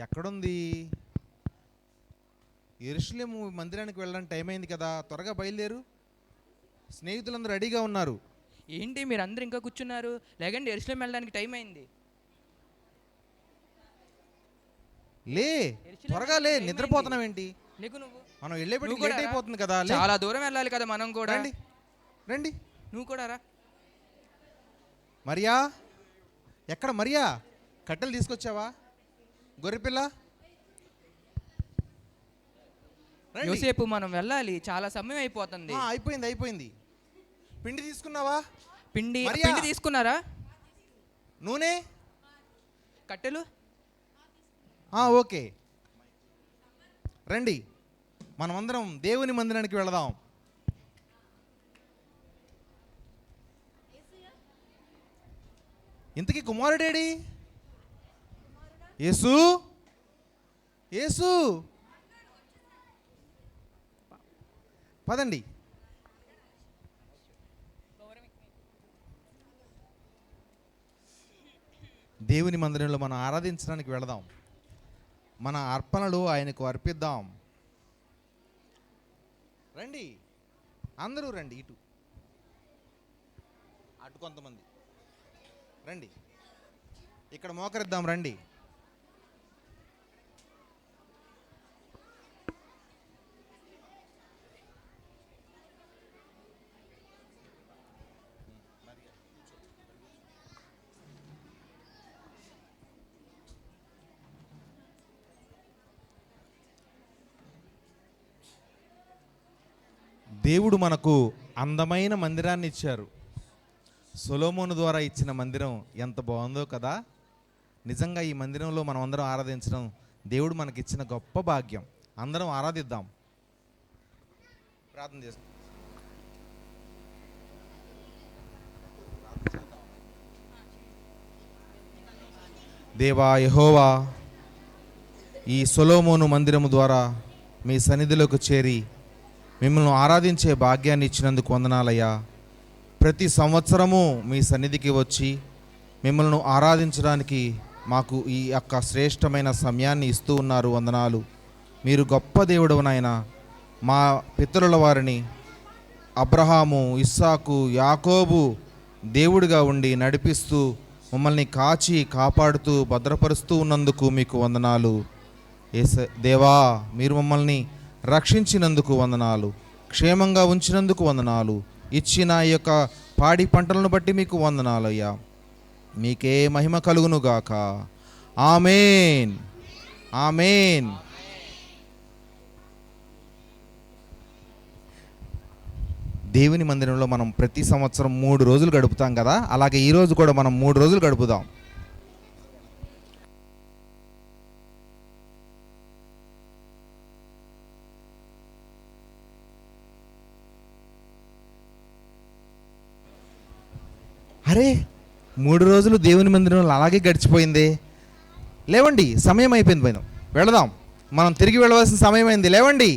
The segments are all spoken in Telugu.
ఎక్కడుంది? యెరూషలేము మందిరానికి వెళ్ళడానికి టైం అయింది కదా, త్వరగా బయలుదేరు. స్నేహితులందరూ రెడీగా ఉన్నారు. ఏంటి మీరు అందరు ఇంకా కూర్చున్నారు? లేకండి, యెరూషలేం వెళ్ళడానికి టైం అయింది. లే, త్వరగా లే, నిద్రపోతున్నావు ఏంటి? నువ్వు మనం వెళ్ళేపటికి లేట్ అయిపోతుంది కదా. చాలా దూరం వెళ్ళాలి కదా మనం కూడా. రండి రండి, నువ్వు కూడా రా. మరియా, ఎక్కడ మరియా? కట్టెలు తీసుకొచ్చావా? గొర్రెపిల్ల, యోసేపు మనం వెళ్ళాలి, చాలా సమయం అయిపోతుంది. అయిపోయింది అయిపోయింది. పిండి తీసుకున్నావా? పిండి తీసుకున్నారా? నూనె, కట్టెలు ఓకే. రండి, మనమందరం దేవుని మందిరానికి వెళదాం. ఇంతకీ కుమారుడేడి? యేసు, యేసు, పదండి. దేవుని మందిరంలో మనం ఆరాధించడానికి వెళదాం. మన అర్పణలు ఆయనకు అర్పిద్దాం. రండి, అందరూ రండి. ఇటు అటు కొంతమంది రండి, ఇక్కడ మోకరిద్దాం. రండి. దేవుడు మనకు అందమైన మందిరాన్ని ఇచ్చారు. సొలొమోను ద్వారా ఇచ్చిన మందిరం ఎంత బాగుందో కదా. నిజంగా ఈ మందిరంలో మనం అందరం ఆరాధించడం దేవుడు మనకిచ్చిన గొప్ప భాగ్యం. అందరం ఆరాధిద్దాం. ప్రార్థన చేస్తాం. దేవా యెహోవా, ఈ సొలొమోను మందిరము ద్వారా మీ సన్నిధిలోకి చేరి మిమ్మల్ని ఆరాధించే భాగ్యాన్ని ఇచ్చినందుకు వందనాలయ్యా. ప్రతి సంవత్సరము మీ సన్నిధికి వచ్చి మిమ్మల్ని ఆరాధించడానికి మాకు ఈ యొక్క శ్రేష్టమైన సమయాన్ని ఇస్తూ ఉన్నారు. వందనాలు. మీరు గొప్ప దేవుడు నాయన. మా పితరుల వారిని అబ్రహాము, ఇస్సాకు, యాకోబు దేవుడిగా ఉండి నడిపిస్తూ మమ్మల్ని కాచి కాపాడుతూ భద్రపరుస్తూ ఉన్నందుకు మీకు వందనాలు. దేవా, మీరు మమ్మల్ని రక్షించినందుకు వందనాలు. క్షేమంగా ఉంచినందుకు వందనాలు. ఇచ్చిన ఈ యొక్క పాడి పంటలను బట్టి మీకు వందనాలు అయ్యా. మీకే మహిమ కలుగునుగాక. ఆమేన్, ఆమేన్. దేవుని మందిరంలో మనం ప్రతి సంవత్సరం 3 రోజులు గడుపుతాం కదా, అలాగే ఈరోజు కూడా మనం 3 రోజులు గడుపుదాం. అరే, 3 రోజులు దేవుని మందిరంలో అలాగే గడిచిపోయింది. లేవండి, సమయం అయిపోయింది. వెళదాం. మనం తిరిగి వెళ్ళవలసిన సమయం అయింది. లేవండి,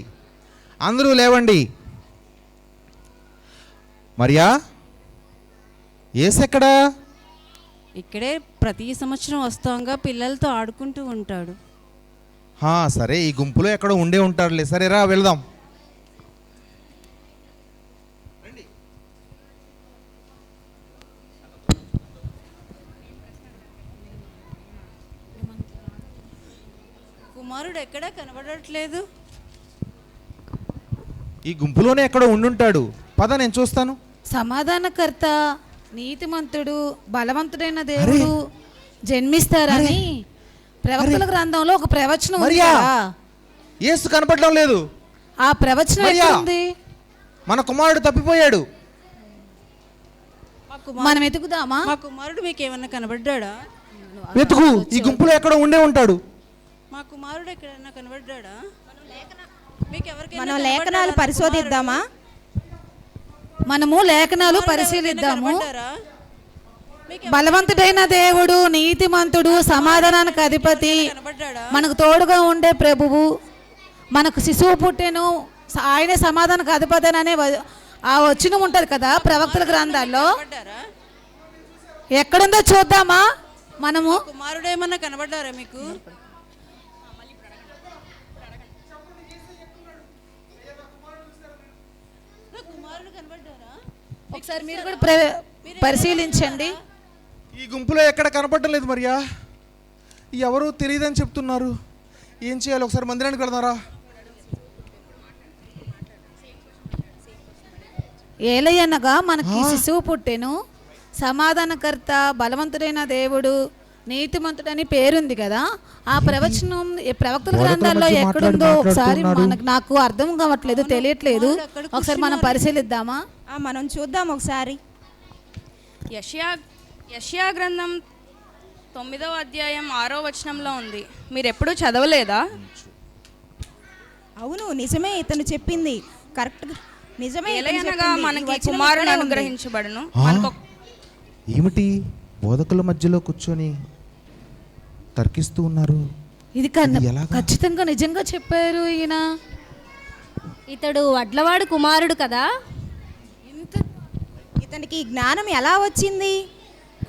అందరూ లేవండి. మరియా, యేసెక్కడా? ఇక్కడే ప్రతి సంవత్సరం వస్తాంగా, పిల్లలతో ఆడుకుంటూ ఉంటాడు. సరే, ఈ గుంపులో ఎక్కడో ఉండే ఉంటాడులే. సరే రా, వెళదాం. కుమారుడు ఎక్కడా కనబడట్లేదు. ఈ గుంపులోనే ఎక్కడో ఉండుంటాడు. పద, నేను చూస్తాను. సమాధానకర్త, నీతిమంతుడు, బలవంతుడైన దేవుడు జన్మిస్తారని ప్రవక్తల గ్రంథంలో ఒక ప్రవచనం ఉంది కదా. యేసు కనపడడం లేదు. ఆ ప్రవచనం ఎక్కడుంది? మన కుమారుడు తప్పిపోయాడు. మనం వెతుకుదామా? మా కుమారుడు మీకు ఏమన్నా కనబడ్డా? వెతుకు, ఈ గుంపులో ఎక్కడో ఉండే ఉంటాడు. మా కుమారుడు ఎక్కడన్నా కనబడ్డా? మనం లేఖనాలు పరిశోధిద్దామా? మనము లేఖనాలు పరిశీలిద్దాము. బలవంతుడైన దేవుడు, నీతిమంతుడు, సమాధానానికి అధిపతి, మనకు తోడుగా ఉండే ప్రభువు, మనకు శిశువు పుట్టెను, ఆయన సమాధానానికి అధిపతి అనే ఆ వచనం ఉంటది కదా ప్రవక్తల గ్రంథాల్లో. ఎక్కడుందో చూద్దామా? మనము కుమారుడు ఏమన్నా కనబడ్డారా మీకు? కనబడ్డారా? ఒకసారి మీరు కూడా పరిశీలించండి. ఈ గుంపులో ఎక్కడ కనపడటం లేదు మరియా. ఎవరు తెలియదని చెప్తున్నారు. ఏం చేయాలి? ఒకసారి మందిరానికి వెళ్దారా? ఏలయనగా మనకి శిశువు పుట్టెను, సమాధానకర్త, బలవంతుడైన దేవుడు, నీతిమంతుడని పేరుంది కదా. ఆ ప్రవచనం ప్రవక్తల గ్రంథాల్లో ఎక్కడుందో ఒకసారి నాకు అర్థం కావట్లేదు, తెలియట్లేదు. ఒకసారి మనం పరిశీలిద్దామా? మనం చూద్దాం ఒకసారి. యెషయా గ్రంథం 9వ అధ్యాయం 6వ వచనంలో ఉంది. మీరు ఎప్పుడూ చదవలేదా? అవును, నిజమే, ఇతను చెప్పింది కరెక్ట్, నిజమే. ఏలయనగా మనకి కుమారుని అనుగ్రహించబడును. ఏమిటి బోధకుల మధ్యలో కూర్చొని తర్కిస్తూ ఉన్నారు? ఇది ఖచ్చితంగా నిజంగా చెప్పారు ఈయన. ఇతడు వడ్లవాడు కుమారుడు కదా. ఇతనికి జ్ఞానం ఎలా వచ్చింది?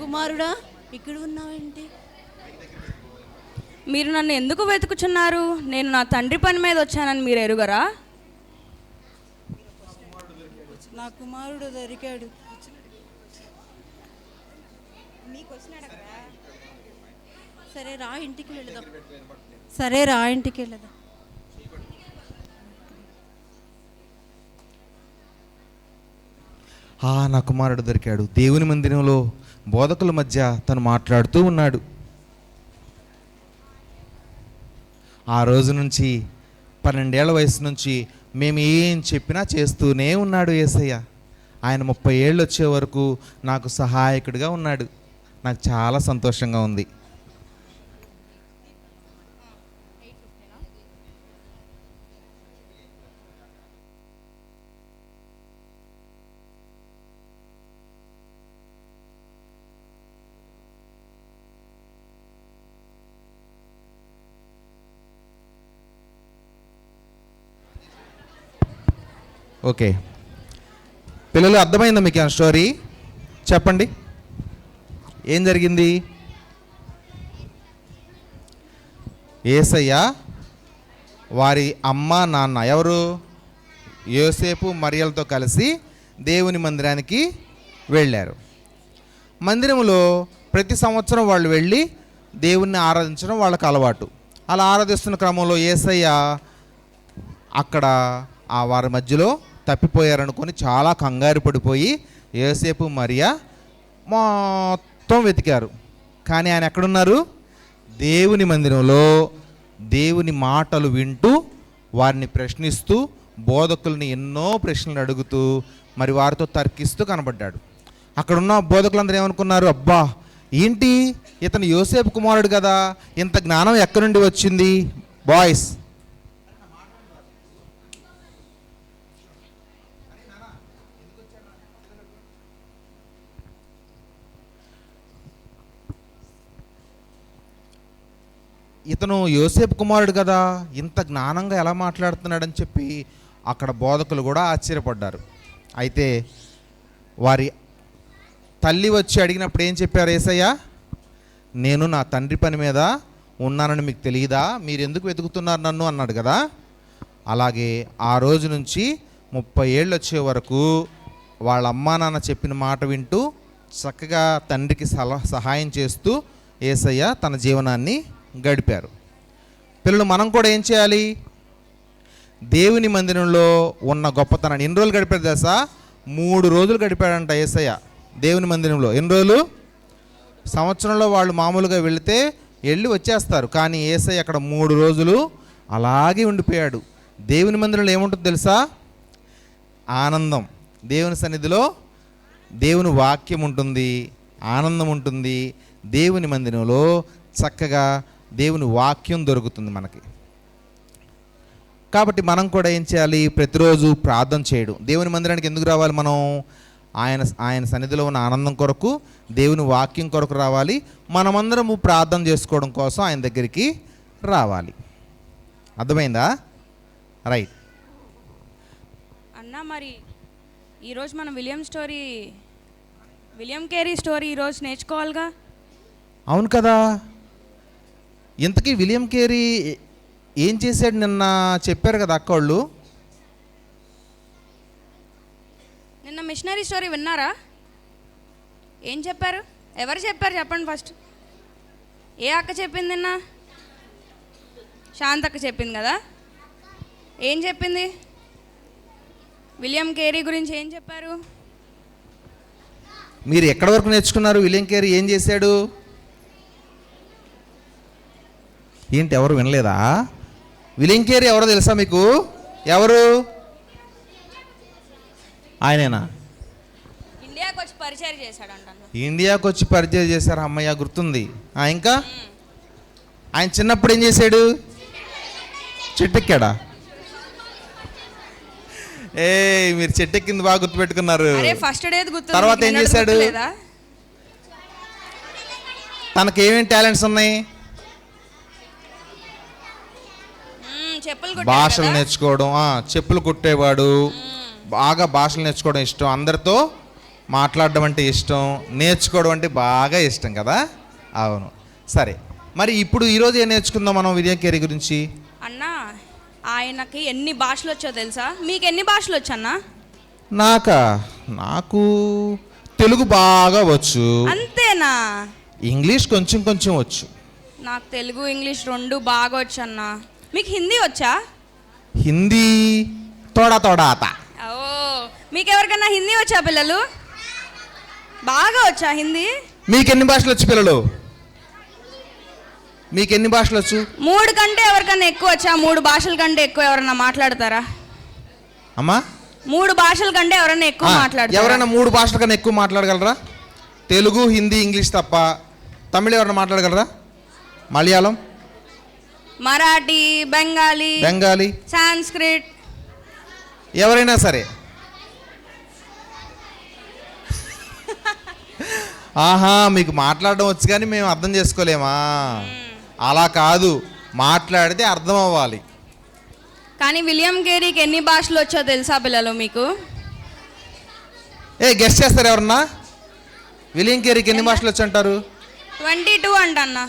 కుమారుడా, ఇక్కడ ఉన్నావేంటి? మీరు నన్ను ఎందుకు వెతుకుచున్నారు? నేను నా తండ్రి పని మీద వచ్చానని మీరు ఎరుగరా? నా కుమారుడు దొరికాడు. సరే రా ఇంటికి వెళదాం. నా కుమారుడు దొరికాడు. దేవుని మందిరంలో బోధకుల మధ్య తను మాట్లాడుతూ ఉన్నాడు. ఆ రోజు నుంచి 12 ఏళ్ల వయసు నుంచి మేము ఏం చెప్పినా చేస్తూనే ఉన్నాడు యేసయ్య. ఆయన 30 ఏళ్ళు వచ్చే వరకు నాకు సహాయకుడిగా ఉన్నాడు. నాకు చాలా సంతోషంగా ఉంది. ఓకే పిల్లలు, అర్థమైందా మీకు ఆ స్టోరీ? చెప్పండి, ఏం జరిగింది? యేసయ్య వారి అమ్మ నాన్న ఎవరు? యోసేపు మరియలతో కలిసి దేవుని మందిరానికి వెళ్ళారు. మందిరంలో ప్రతి సంవత్సరం వాళ్ళు వెళ్ళి దేవుణ్ణి ఆరాధించడం వాళ్ళకి అలవాటు. అలా ఆరాధిస్తున్న క్రమంలో యేసయ్య అక్కడ వారి మధ్యలో తప్పిపోయారనుకొని చాలా కంగారు పడిపోయి యోసేపు మరియ మొత్తం వెతికారు. కానీ ఆయన ఎక్కడున్నారు? దేవుని మందిరంలో దేవుని మాటలు వింటూ వారిని ప్రశ్నిస్తూ బోధకుల్ని ఎన్నో ప్రశ్నలు అడుగుతూ మరి వారితో తర్కిస్తూ కనబడ్డాడు. అక్కడున్న బోధకులందరూ ఏమనుకున్నారు? అబ్బా ఏంటి, ఇతను యోసేపు కుమారుడు కదా, ఇంత జ్ఞానం ఎక్కడి నుండి వచ్చింది? బాయ్స్, ఇతను యోసేపు కుమారుడు కదా, ఇంత జ్ఞానంగా ఎలా మాట్లాడుతున్నాడని చెప్పి అక్కడ బోధకులు కూడా ఆశ్చర్యపడ్డారు. అయితే వారి తల్లి వచ్చి అడిగినప్పుడు ఏం చెప్పారు యేసయ్య? నేను నా తండ్రి పని మీద ఉన్నానని మీకు తెలియదా? మీరు ఎందుకు వెతుకుతున్నారు నన్ను అన్నాడు కదా. అలాగే ఆ రోజు నుంచి 30 ఏళ్ళు వచ్చే వరకు వాళ్ళ అమ్మా నాన్న చెప్పిన మాట వింటూ చక్కగా తండ్రికి సహాయం చేస్తూ యేసయ్య తన జీవనాన్ని గడిపారు. పిల్లలు, మనం కూడా ఏం చేయాలి? దేవుని మందిరంలో ఉన్న గొప్పతనాన్ని ఎన్ని రోజులు గడిపారు తెలుసా? 3 రోజులు గడిపాడంట యేసయ్య దేవుని మందిరంలో. ఎన్ని రోజులు? సంవత్సరంలో వాళ్ళు మామూలుగా వెళితే వెళ్ళి వచ్చేస్తారు, కానీ యేసయ్య అక్కడ 3 రోజులు అలాగే ఉండిపోయాడు. దేవుని మందిరంలో ఏముంటుంది తెలుసా? ఆనందం. దేవుని సన్నిధిలో దేవుని వాక్యం ఉంటుంది, ఆనందం ఉంటుంది. దేవుని మందిరంలో చక్కగా దేవుని వాక్యం దొరుకుతుంది మనకి. కాబట్టి మనం కూడా ఏం చేయాలి? ప్రతిరోజు ప్రార్థన చేయడం. దేవుని మందిరానికి ఎందుకు రావాలి మనం? ఆయన సన్నిధిలో ఉన్న ఆనందం కొరకు, దేవుని వాక్యం కొరకు రావాలి. మనమందరము ప్రార్థన చేసుకోవడం కోసం ఆయన దగ్గరికి రావాలి. అర్థమైందా? రైట్ అన్న, మరి ఈరోజు మనం విలియం కేరీ స్టోరీ ఈరోజు నేర్చుకోవాలిగా. అవును కదా. ఇంతకీ విలియం కేరీ ఏం చేశాడు నిన్న చెప్పారు కదా అక్క వాళ్ళు? మిషనరీ స్టోరీ విన్నారా? ఏం చెప్పారు? ఎవరు చెప్పారు చెప్పండి ఫస్ట్. ఏ అక్క చెప్పింది నిన్న? శాంతక్క చెప్పింది కదా. ఏం చెప్పింది? విలియం కేరీ గురించి ఏం చెప్పారు? మీరు ఎక్కడి వరకు నేర్చుకున్నారు? విలియం కేరీ ఏం చేశాడు? ఏంటి ఎవరు వినలేదా? విలియం కేరీ ఎవరో తెలుసా మీకు? ఎవరు? ఆయనేనా? ఇండియాకి వచ్చి పరిచయం చేశాడంట. ఇండియాకి వచ్చి పరిచయం చేశారు. అమ్మయ్య గుర్తుంది. ఇంకా ఆయన చిన్నప్పుడు ఏం చేశాడు? చెట్టెక్కాడా? మీరు చెట్టెక్కింది బాగా గుర్తుపెట్టుకున్నారు. ఫస్ట్ డే తర్వాత ఏం చేశాడు? తనకి ఏమేమి టాలెంట్స్ ఉన్నాయి? భాషలు నేర్చుకోవడం, చెప్పులు కుట్టేవాడు, బాగా భాషలు నేర్చుకోవడం ఇష్టం, అందరితో మాట్లాడడం అంటే ఇష్టం, నేర్చుకోవడం అంటే బాగా ఇష్టం కదా. అవును. సరే, మరి ఇప్పుడు ఈరోజు ఏం నేర్చుకుందాం మనం విలియం కేరీ గురించి? అన్నా, ఆయనకి ఎన్ని భాషలు వచ్చో తెలుసా? మీకు ఎన్ని భాషలు వచ్చన్నా? నాకు తెలుగు బాగా వచ్చు. అంతేనా? ఇంగ్లీష్ కొంచెం కొంచెం వచ్చు. నాకు తెలుగు ఇంగ్లీష్ రెండు బాగా వచ్చు అన్న. మీకు హిందీ వచ్చా? హిందీ తోడా తోడా ఆత. ఓ, మీకు ఎవరికన్నా హిందీ వచ్చా పిల్లలు? బాగా వచ్చా హిందీ? మీకు ఎన్ని భాషలు వచ్చు పిల్లలు? మీకు ఎన్ని భాషలు వచ్చు? 3 కంటే ఎవరికన్నా ఎక్కువ వచ్చా? 3 భాషల కంటే ఎక్కువ ఎవరన్నా మాట్లాడతారా అమ్మా? 3 భాషల కంటే ఎవరన్నా ఎక్కువ మాట్లాడతారా? ఎవరైనా 3 భాషల కన్నా ఎక్కువ మాట్లాడగలరా? తెలుగు, హిందీ, ఇంగ్లీష్ తప్ప. తమిళ ఎవరైనా మాట్లాడగలరా? మలయాళం, మరాఠీ, బెంగాలీ, సాంస్క్రిట్, ఎవరైనా సరే. ఆహా, మీకు మాట్లాడడం వచ్చు కానీ మేము అర్థం చేసుకోలేమా? అలా కాదు, మాట్లాడితే అర్థం అవ్వాలి. కానీ విలియం కేరీకి ఎన్ని భాషలు వచ్చో తెలుసా పిల్లలు మీకు? గెస్ట్ చేస్తారు ఎవరన్నా? విలియం కేరీకి ఎన్ని భాషలు వచ్చి అంటారు? 22 అంటన్నా.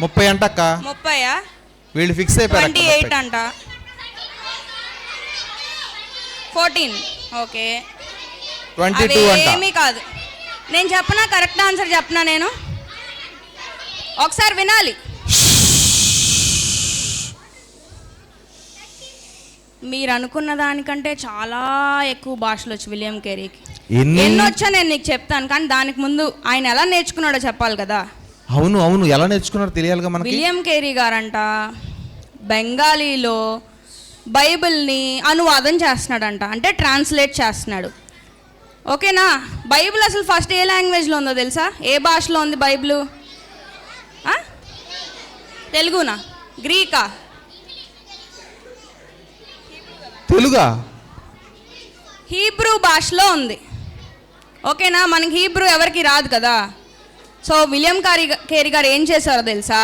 30 అంటక్క. 30? వీళ్ళు ఫిక్స్ అయిపోయారు. 28 అంట. 14. ఓకే, 22 అంట. ఏమీ కాదు. నేను చెప్పనా? కరెక్ట్ ఆన్సర్ చెప్పనా? నేను ఒకసారి వినాలి. మీరు అనుకున్న దానికంటే చాలా ఎక్కువ భాషలు వచ్చు విలియం కేరీకి. ఎన్ని వచ్చా నేను నీకు చెప్తాను, కానీ దానికి ముందు ఆయన ఎలా నేర్చుకున్నాడో చెప్పాలి కదా. అవును, ఎలా నేర్చుకున్నాడో తెలియాలిగా మనకి. విలియం కేరీ గారంట బెంగాలీలో బైబిల్ని అనువాదం చేస్తున్నాడంట, అంటే ట్రాన్స్లేట్ చేస్తున్నాడు. ఓకేనా? బైబిల్ అసలు ఫస్ట్ ఏ లాంగ్వేజ్లో ఉందో తెలుసా? ఏ భాషలో ఉంది బైబిల్? తెలుగునా? గ్రీకా? తెలుగా? హీబ్రూ భాషలో ఉంది. ఓకేనా? మనకి హీబ్రూ ఎవరికి రాదు కదా. సో విలియం కేరీ గారు ఏం చేశారో తెలుసా?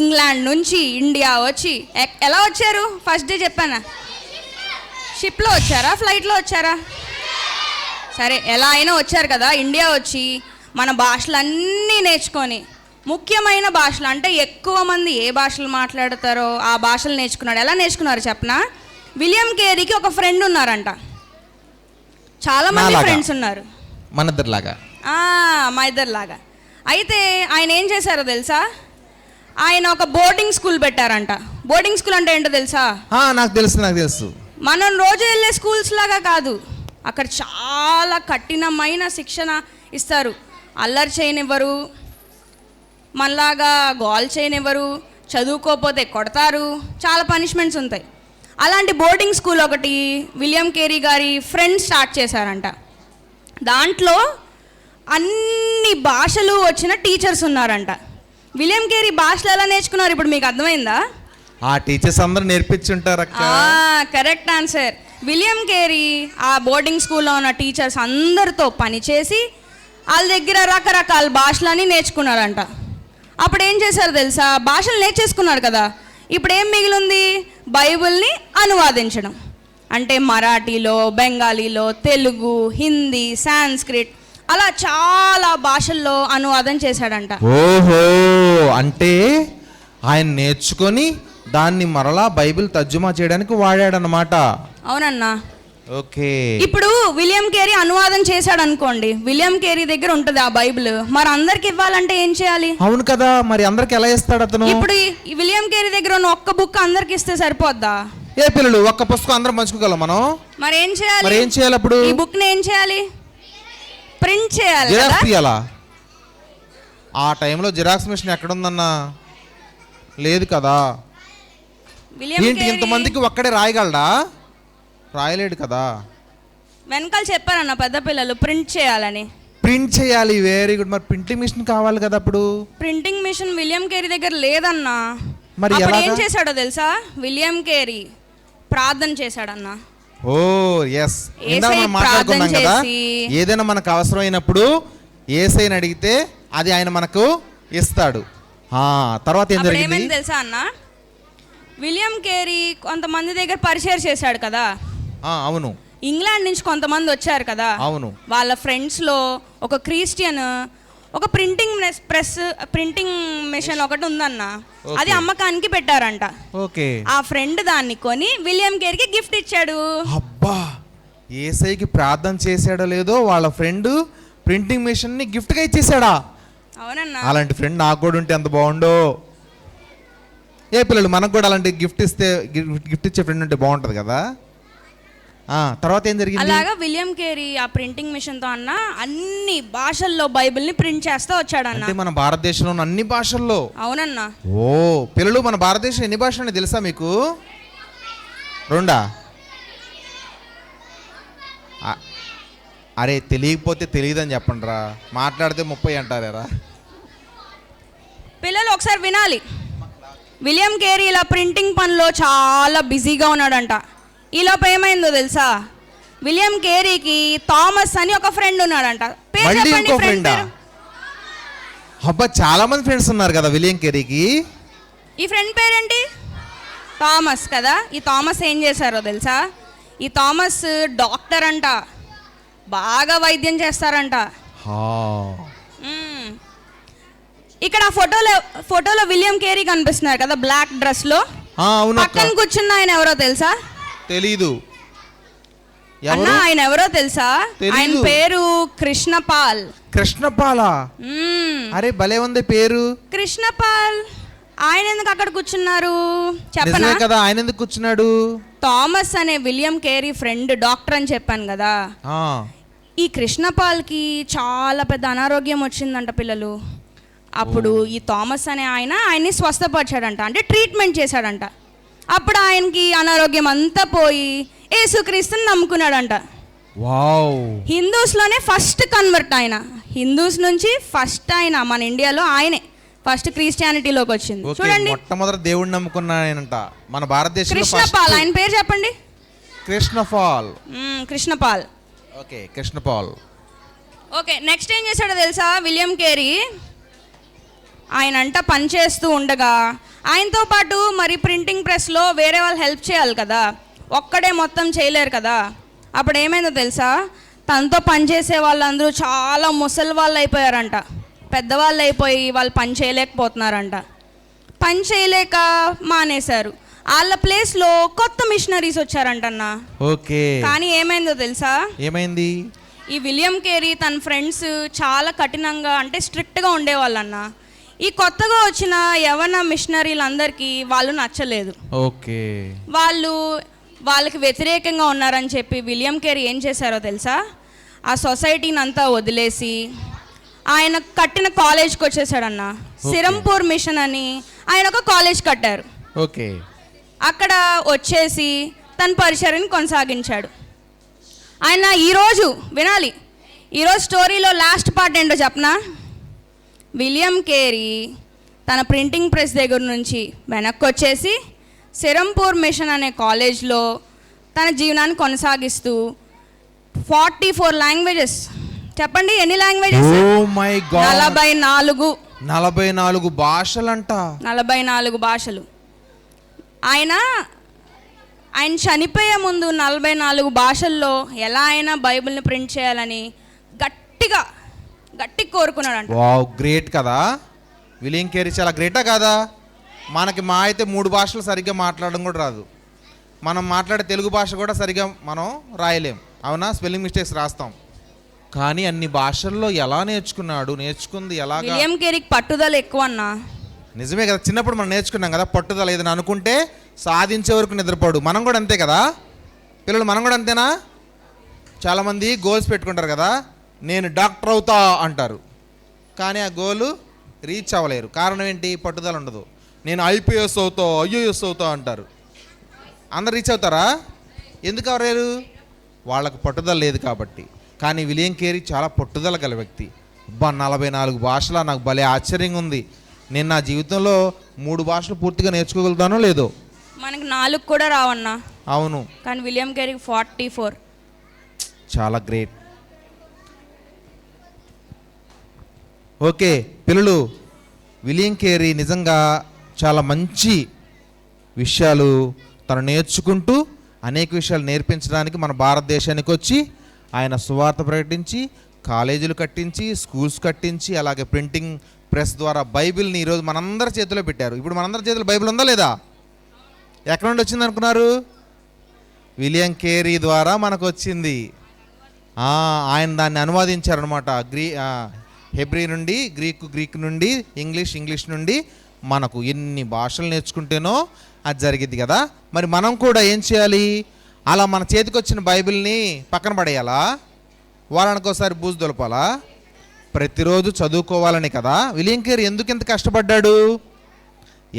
ఇంగ్లాండ్ నుంచి ఇండియా వచ్చి, ఎలా వచ్చారు? ఫస్ట్ డే చెప్పానా? షిప్లో వచ్చారా? ఫ్లైట్లో వచ్చారా? సరే, ఎలా అయినా వచ్చారు కదా. ఇండియా వచ్చి మన భాషలన్నీ నేర్చుకొని, ముఖ్యమైన భాషలు అంటే ఎక్కువ మంది ఏ భాషలు మాట్లాడతారో ఆ భాషలు నేర్చుకున్నాడు. ఎలా నేర్చుకున్నారు చెప్పనా? విలియం కేరీకి ఒక ఫ్రెండ్ ఉన్నారంట. చాలా మంది ఫ్రెండ్స్ ఉన్నారు. మా ఇద్దరిలాగా. అయితే ఆయన ఏం చేశారో తెలుసా? ఆయన ఒక బోర్డింగ్ స్కూల్ పెట్టారంట. బోర్డింగ్ స్కూల్ అంటే ఏంటో తెలుసా? నాకు తెలుసు. మనం రోజు వెళ్ళే స్కూల్స్ లాగా కాదు. అక్కడ చాలా కఠినమైన శిక్షణ ఇస్తారు. అల్లరి చేయనివ్వరు, మనలాగా గోల్ చేయనివ్వరు, చదువుకోకపోతే కొడతారు, చాలా పనిష్మెంట్స్ ఉంటాయి. అలాంటి బోర్డింగ్ స్కూల్ ఒకటి విలియం కేరీ గారి ఫ్రెండ్స్ స్టార్ట్ చేశారంట. దాంట్లో అన్ని భాషలు వచ్చిన టీచర్స్ ఉన్నారంట. విలియం కేరీ భాషలు ఎలా నేర్చుకున్నారు ఇప్పుడు మీకు అర్థమైందా? ఆ టీచర్స్ అందరూ నేర్పించుంటారు. Correct answer. విలియం కేరీ ఆ బోర్డింగ్ స్కూల్లో ఉన్న టీచర్స్ అందరితో పనిచేసి వాళ్ళ దగ్గర రకరకాల భాషలని నేర్చుకున్నారంట. అప్పుడు ఏం చేశారు తెలుసా? భాషలు నేర్చేసుకున్నారు కదా, ఇప్పుడు ఏం మిగిలింది? బైబిల్ని అనువాదించడం. అంటే మరాఠీలో, బెంగాలీలో, తెలుగు, హిందీ, సాంస్క్రిట్, అలా చాలా భాషల్లో అనువాదం చేశాడంట. ఓహో, అంటే ఆయన నేర్చుకొని దాన్ని మరలా బైబిల్ తర్జుమా చేయడానికి వాడాడనమాట. అవునన్నా. ఓకే. ఇప్పుడు విలియం కేరీ అనువాదం చేశాడు అనుకోండి, విలియం కేరీ దగ్గర ఉంటుంది ఆ బైబిల్, మరి అందరికి ఇవ్వాలంటే ఏం చేయాలి? అవును కదా, మరి అందరికి ఎలా ఇస్తాడు అతను? ఇప్పుడు ఈ విలియం కేరీ దగ్గర ఉన్న ఒక్క బుక్ అందరికి ఇస్తే సరిపోద్దా? ఏ పిల్లలు, ఒక్క పుస్తకం అందరం పంచుకోగలం మనం? మరి ఏం చేయాలి? మరి ఏం చేయాలి అప్పుడు? ఈ బుక్ ని ఏం చేయాలి? ప్రింట్ చేయాలి కదా. జిరాక్స్ తీయాలా? ఆ టైంలో జిరాక్స్ మిషన్ ఎక్కడుందన్నా? లేదు కదా. విలియం ఏంటి కేరీ ఇంతమందికి ఒక్కడే రాయగలడా? రాయలేడు కదా. వెనకాల చెప్పారన్న పెద్ద పిల్లలు ప్రింట్ చేయాలని. ప్రింట్ చేయాలి, వెరీ గుడ్. మరి ప్రింటింగ్ మిషన్ కావాలి కదా అప్పుడు. ప్రింటింగ్ మిషన్ విలియం కేరీ దగ్గర లేదన్నా. మరి అప్పుడు ఎలాగా? ఏం చేశాడో తెలుసా? విలియం కేరీ ప్రార్థన చేశాడన్నా. ఓ ఎస్, ఇందాక యేసయ్య మనం మాట్లాడుకున్నాం ప్రార్థన కదా, చేసి- ఏదైనా మనకు అవసరమైనప్పుడు యేసయ్యని అడిగితే అది ఆయన మనకు ఇస్తాడు. తర్వాత ఏం అప్పుడు జరిగింది? ఏమైంది తెలుసా అన్న? విలియం కేరీ కొంతమంది దగ్గర పరిచయం చేశాడు కదా. అవును. ఇంగ్లాండ్ నుంచి కొంతమంది వచ్చారు కదా. అవును. వాళ్ళ ఫ్రెండ్స్ లో ఒక క్రిస్టియన్ ఒక ప్రింటింగ్ మెషిన్ ఒకటి ఉందన్న. అది అమ్మకానికి పెట్టారంట. ఓకే. ఆ ఫ్రెండ్ దాన్ని కొని విలియం కేరీకి గిఫ్ట్ ఇచ్చాడు. అబ్బా, యేసయ్యకి ప్రార్థన చేశాడో లేదో వాళ్ళ ఫ్రెండ్ ప్రింటింగ్ మెషిన్ ని గిఫ్ట్ గా ఇచ్చేసాడా? అవునన్నా. అలాంటి ఫ్రెండ్ నాకు కూడా ఉంటే ఎంత బాగుండో. ఏ పిల్లలు, మనకు కూడా అలాంటి గిఫ్ట్ ఇచ్చే ఫ్రెండ్ ఉంటే బాగుంటది కదా. తర్వాత ఏం జరిగింది? అలాగా విలియం కేరీ ఆ ప్రింటింగ్ మిషన్ తో అన్న అన్ని భాషల్లో బైబిల్ ని ప్రింట్ చేస్తా వచ్చాడన్న. అంటే మన భారతదేశంలో ఉన్న అన్ని భాషల్లో? అవునన్నా. ఓ పిల్లలు, మన భారతదేశం ఎన్ని భాషలు తెలుసా మీకు? 2? అరే తెలియకపోతే తెలియదని చెప్పండి రా, మాట్లాడితే 30 అంటారా? పిల్లలు ఒకసారి వినాలి. విలియం కేరీ ఇలా ప్రింటింగ్ పనిలో చాలా బిజీగా ఉన్నాడంట. ఈలోపు ఏమైందో తెలుసా? విలియం కేరీకి థామస్ అని ఒక ఫ్రెండ్ ఉన్నాడంట. పేరు మళ్ళీ చెప్పండి. ఇంకో ఫ్రెండ్ ఫ్రెండా? అబ్బా, చాలా మంది ఫ్రెండ్స్ ఉన్నారు కదా విలియం కేరీకి. ఈ ఫ్రెండ్ పేరేంటి? థామస్ కదా. ఈ థామస్ ఏం చేశారో తెలుసా? ఈ థామస్ డాక్టర్ అంట, బాగా వైద్యం చేస్తారంట. ఇక్కడ ఫోటోలో విలియం కేరీ కనిపిస్తున్నారు కదా బ్లాక్ డ్రెస్ లో. పక్కన కూర్చున్న ఆయన ఎవరో తెలుసా? తెలీదు. అన్న ఆయన ఎవరో తెలుసా? ఆయన పేరు కృష్ణపాల్. కృష్ణపాలా? అరే భలే ఉంది పేరు, కృష్ణపాల్. ఆయన ఎందుకు అక్కడ కూర్చున్నారు చెప్పనా? నిజమే కదా, ఆయన ఎందుకు కూర్చున్నాడు? థామస్ అనే విలియం కేరీ ఫ్రెండ్ డాక్టర్ అని చెప్పాను కదా. ఈ కృష్ణపాల్కి చాలా పెద్ద అనారోగ్యం వచ్చిందంట పిల్లలు. అప్పుడు ఈ థామస్ అనే ఆయన్ని స్వస్థపరిచాడంట, అంటే ట్రీట్మెంట్ చేశాడంట. అప్పుడు ఆయనకి అనారోగ్యం అంతా పోయి యేసుక్రీస్తుని నమ్ముకున్నాడంట. వావ్. హిందూస్లోనే ఫస్ట్ కన్వర్ట్ ఆయన. హిందూస్ నుంచి ఫస్ట్ ఆయన మన ఇండియాలో ఆయనే ఫస్ట్ క్రిస్టియానిటీలోకి వచ్చింది. చూడండి, మొట్టమొదటి దేవుడిని నమ్ముకున్నాయనంట మన భారతదేశంలో. కృష్ణపాల్. ఆయన పేరు చెప్పండి. Krishanpal. Krishanpal. Okay, Krishanpal. Okay, next ఏం చేశాడో తెలుసా? విలియం కేరీ ఆయన పనిచేస్తూ ఉండగా ఆయనతో పాటు మరి ప్రింటింగ్ ప్రెస్లో వేరే వాళ్ళు హెల్ప్ చేయాలి కదా, ఒక్కడే మొత్తం చేయలేరు కదా. అప్పుడు ఏమైందో తెలుసా? తనతో పనిచేసే వాళ్ళందరూ చాలా ముసలి వాళ్ళు అయిపోయారంట, పెద్దవాళ్ళు అయిపోయి వాళ్ళు పని చేయలేకపోతున్నారంట. పని చేయలేక మానేశారు. వాళ్ళ ప్లేస్లో కొత్త మిషనరీస్ వచ్చారంటన్న. ఓకే. కానీ ఏమైందో తెలుసా? ఏమైంది? ఈ విలియం కేరీ తన ఫ్రెండ్స్ చాలా కఠినంగా అంటే స్ట్రిక్ట్గా ఉండేవాళ్ళన్న. ఈ కొత్తగా వచ్చిన యవన మిషనరీలందరికీ వాళ్ళు నచ్చలేదు. ఓకే. వాళ్ళకి వ్యతిరేకంగా ఉన్నారని చెప్పి విలియం కేరీ ఏం చేశారో తెలుసా? ఆ సొసైటీని అంతా వదిలేసి ఆయన కట్టిన కాలేజ్కి వచ్చేసాడన్న. సిరంపూర్ మిషన్ అని ఆయన ఒక కాలేజ్ కట్టారు. ఓకే. అక్కడ వచ్చేసి తన పరిచర్యని కొనసాగించాడు. ఆయన ఈరోజు వినాలి, ఈరోజు స్టోరీలో లాస్ట్ పార్ట్ ఏంటో చెప్పనా? విలియం కేరీ తన ప్రింటింగ్ ప్రెస్ దగ్గర నుంచి వెనక్కి వచ్చేసి సిరంపూర్ మిషన్ అనే కాలేజ్లో తన జీవనాన్ని కొనసాగిస్తూ 44 లాంగ్వేజెస్. చెప్పండి ఎన్ని లాంగ్వేజెస్? 44 భాషలంట. 44 భాషలు. ఆయన చనిపోయే ముందు 44 భాషల్లో ఎలా అయినా బైబిల్ని ప్రింట్ చేయాలని గట్టిగా కోరుకున్నాడంట. వావ్, గ్రేట్ కదా. విలియం కేరీ చాలా గ్రేటా కాదా? మనకి మా అయితే 3 భాషలు సరిగ్గా మాట్లాడడం కూడా రాదు. మనం మాట్లాడే తెలుగు భాష కూడా సరిగా మనం రాయలేం, అవునా? స్పెల్లింగ్ మిస్టేక్స్ రాస్తాం. కానీ అన్ని భాషల్లో ఎలా నేర్చుకున్నాడు, నేర్చుకుంది ఎలాగా? విలియం కేరీకి పట్టుదల ఎక్కువ అన్నా. నిజమే కదా, చిన్నప్పుడు మనం నేర్చుకున్నాం కదా, పట్టుదల ఏదైనా అనుకుంటే సాధించే వరకు నిద్రపోడు. మనం కూడా అంతే కదా పిల్లలు, మనం కూడా అంతేనా? చాలామంది గోల్స్ పెట్టుకుంటారు కదా, నేను డాక్టర్ అవుతా అంటారు, కానీ ఆ గోలు రీచ్ అవ్వలేరు. కారణం ఏంటి? పట్టుదల ఉండదు. నేను ఐపీఎస్ అవుతా, ఐఏఎస్ అవుతా అంటారు. అందరు రీచ్ అవుతారా? ఎందుకు అవ్వలేరు? వాళ్ళకు పట్టుదల లేదు కాబట్టి. కానీ విలియం కేరీ చాలా పట్టుదల గల వ్యక్తి. 44 భాషలా, నాకు భలే ఆశ్చర్యంగా ఉంది. నేను నా జీవితంలో 3 భాషలు పూర్తిగా నేర్చుకోగలుగుతానో లేదో. మనకి 4 కూడా రావన్నా. అవును, కానీ విలియం కేరీకి 44. చాలా గ్రేట్. ఓకే పిల్లలు, విలియం కేరీ నిజంగా చాలా మంచి విషయాలు తను నేర్చుకుంటూ అనేక విషయాలు నేర్పించడానికి మన భారతదేశానికి వచ్చి ఆయన సువార్త ప్రకటించి కాలేజీలు కట్టించి స్కూల్స్ కట్టించి అలాగే ప్రింటింగ్ ప్రెస్ ద్వారా బైబిల్ని ఈరోజు మనందరి చేతిలో పెట్టారు. ఇప్పుడు మనందరి చేతిలో బైబిల్ ఉందా లేదా? ఎక్కడ నుండి వచ్చింది అనుకున్నారు? విలియం కేరీ ద్వారా మనకు వచ్చింది. ఆయన దాన్ని అనువాదించారనమాట. హెబ్రీ నుండి గ్రీక్ నుండి ఇంగ్లీష్ నుండి మనకు ఎన్ని భాషలు నేర్చుకుంటేనో అది జరిగింది కదా. మరి మనం కూడా ఏం చేయాలి? అలా మన చేతికి వచ్చిన బైబిల్ని పక్కన పడేయాలా? వారానికి ఒకసారి బూజు దులపాలా? ప్రతిరోజు చదువుకోవాలని కదా. విలియం కేరీ ఎందుకు ఇంత కష్టపడ్డాడు?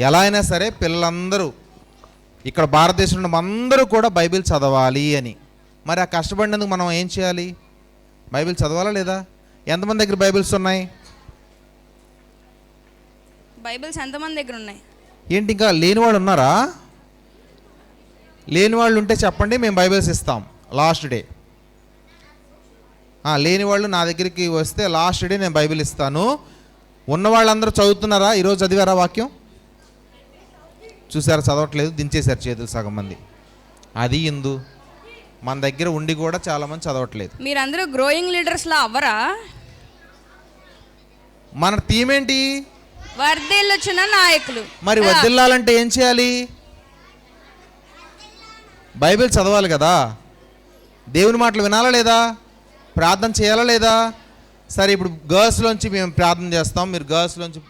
ఎలా అయినా సరే పిల్లలందరూ ఇక్కడ భారతదేశంలో అందరూ కూడా బైబిల్ చదవాలి అని. మరి ఆ కష్టపడినందుకు మనం ఏం చేయాలి? బైబిల్ చదవాలా లేదా? ఎంతమంది దగ్గర బైబిల్స్ ఉన్నాయి? బైబిల్స్ ఎంతమంది దగ్గర ఉన్నాయి? ఏంటి ఇంకా లేని వాళ్ళు ఉన్నారా? లేని వాళ్ళు ఉంటే చెప్పండి, మేము బైబిల్స్ ఇస్తాం లాస్ట్ డే. లేని వాళ్ళు నా దగ్గరికి వస్తే లాస్ట్ డే నేను బైబిల్ ఇస్తాను. ఉన్న వాళ్ళందరూ చదువుతున్నారా? ఈరోజు చదివారా వాక్యం? చూసారా? చదవట్లేదు, దించేశారు చేతులు సగం మంది. అది ఎందు మన దగ్గర ఉండి కూడా చాలామంది చదవట్లేదు. మీరందరూ గ్రోయింగ్ లీడర్స్లా అవ్వరా? మన థీమ్ ఏంటి? వర్ధిల్లుచున్న నాయకులు. మరి వర్ధిల్లాలంటే ఏం చేయాలి? బైబిల్ చదవాలి కదా, దేవుని మాటలు వినాలా లేదా, ప్రార్థన చేయాలా లేదా? సరే, ఇప్పుడు గర్ల్స్లోంచి మేము ప్రార్థన చేస్తాం, మీరు గర్ల్స్లోంచి